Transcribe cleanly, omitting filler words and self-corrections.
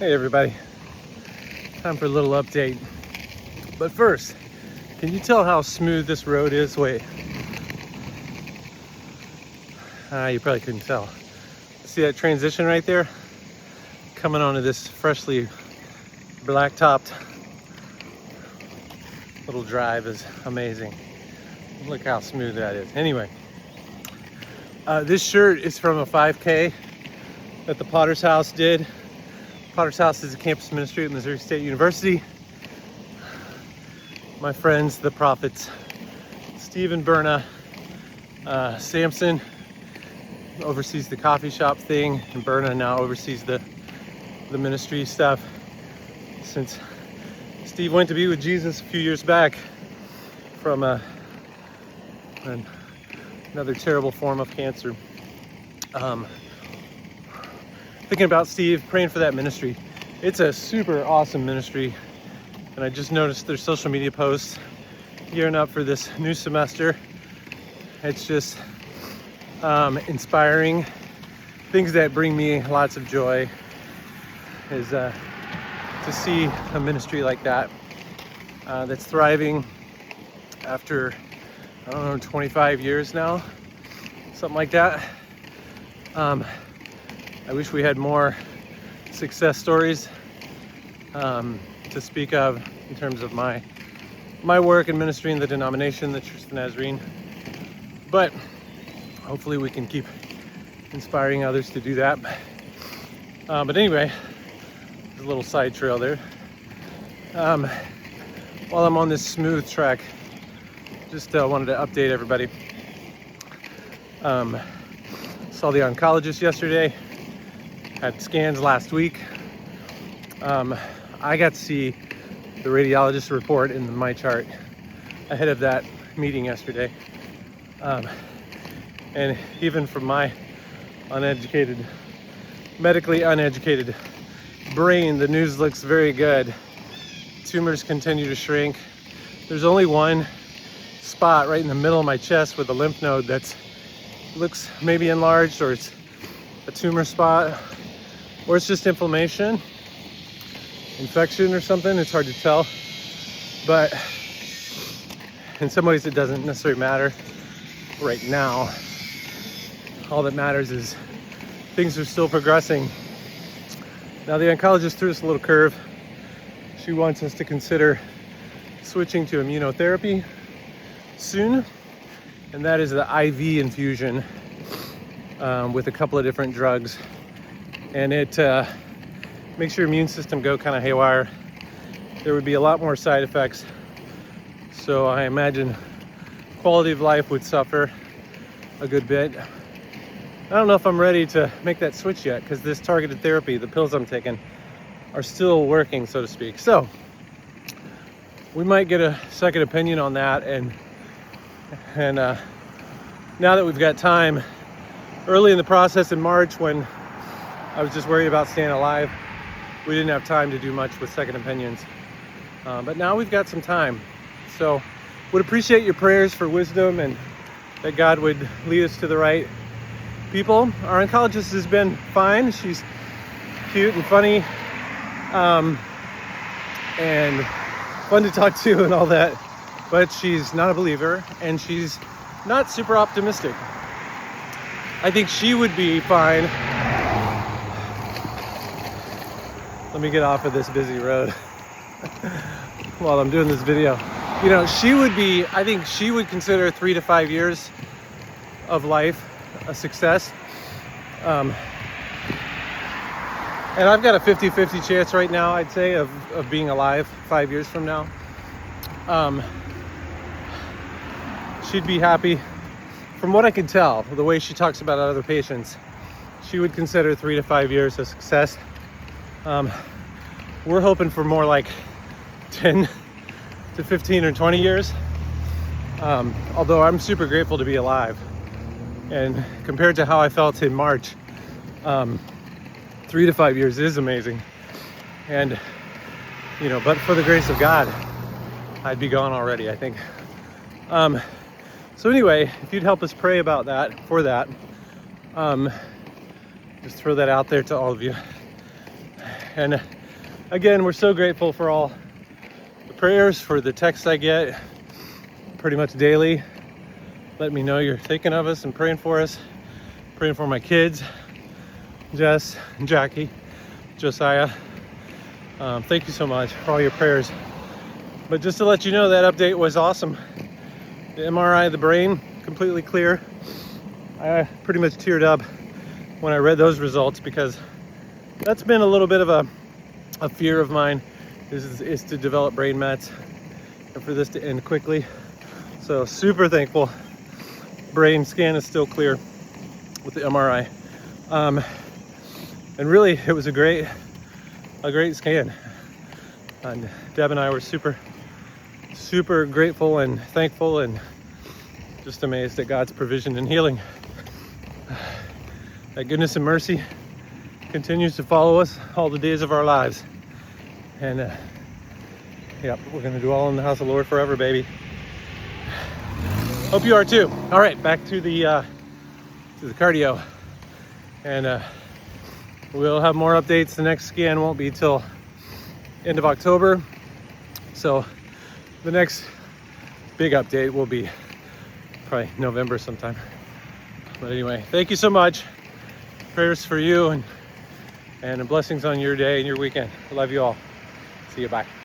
Hey everybody, time for a little update. But first, can you tell how smooth this road is? Wait. You probably couldn't tell. See that transition right there? Coming onto this freshly black-topped little drive is amazing. Look how smooth that is. Anyway, this shirt is from a 5K that the Potter's House did. Potter's House is a campus ministry at Missouri State University. My friends, the prophets, Steve and Berna, Samson oversees the coffee shop thing, and Berna now oversees the ministry stuff. Since Steve went to be with Jesus a few years back from another terrible form of cancer. Thinking about Steve, praying for that ministry. It's a super awesome ministry, and I just noticed their social media posts gearing up for this new semester. It's just inspiring. Things that bring me lots of joy is to see a ministry like that that's thriving after, I don't know, 25 years now, something like that. I wish we had more success stories to speak of in terms of my work and ministry in the denomination, the Church of the Nazarene. But hopefully we can keep inspiring others to do that. But anyway, there's a little side trail there. While I'm on this smooth track, just wanted to update everybody. Saw the oncologist yesterday. Had scans last week. I got to see the radiologist report in my chart ahead of that meeting yesterday. And even from my medically uneducated brain, the news looks very good. Tumors continue to shrink. There's only one spot right in the middle of my chest with a lymph node that looks maybe enlarged, or it's a tumor spot, or it's just inflammation, infection or something. It's hard to tell, but in some ways it doesn't necessarily matter right now. All that matters is things are still progressing. Now the oncologist threw us a little curve. She wants us to consider switching to immunotherapy soon, and that is the IV infusion with a couple of different drugs. And it makes your immune system go kind of haywire. There would be a lot more side effects. So I imagine quality of life would suffer a good bit. I don't know if I'm ready to make that switch yet, because this targeted therapy, the pills I'm taking, are still working, so to speak. So we might get a second opinion on that. And now that we've got time, early in the process in March, when I was just worried about staying alive, we didn't have time to do much with second opinions. But now we've got some time. So would appreciate your prayers for wisdom and that God would lead us to the right people. Our oncologist has been fine. She's cute and funny and fun to talk to and all that. But she's not a believer, and she's not super optimistic. I think she would be fine. Let me get off of this busy road while I'm doing this video. You know, I think she would consider 3 to 5 years of life a success. And I've got a 50-50 chance right now, I'd say, of being alive 5 years from now. She'd be happy. From what I can tell, the way she talks about other patients, she would consider 3 to 5 years a success. We're hoping for more like 10 to 15 or 20 years. Although I'm super grateful to be alive. And compared to how I felt in March, 3 to 5 years is amazing. And, you know, but for the grace of God, I'd be gone already, I think. So anyway, if you'd help us pray about that, for that, just throw that out there to all of you. And again, we're so grateful for all the prayers, for the texts I get pretty much daily. Let me know you're thinking of us and praying for us, praying for my kids, Jess and Jackie, Josiah. Thank you so much for all your prayers. But just to let you know, that update was awesome. The MRI of the brain, completely clear. I pretty much teared up when I read those results, because that's been a little bit of a fear of mine, is to develop brain mets and for this to end quickly. So super thankful. Brain scan is still clear with the MRI. And really, it was a great scan. And Deb and I were super grateful and thankful and just amazed at God's provision and healing. That goodness and mercy continues to follow us all the days of our lives. And yep, we're gonna do all in the house of the Lord forever, baby. Hope you are too. All right, back to the cardio. And we'll have more updates. The next scan won't be till end of October. So the next big update will be probably November sometime. But anyway, thank you so much. Prayers for you and blessings on your day and your weekend. I love you all. See you. Bye.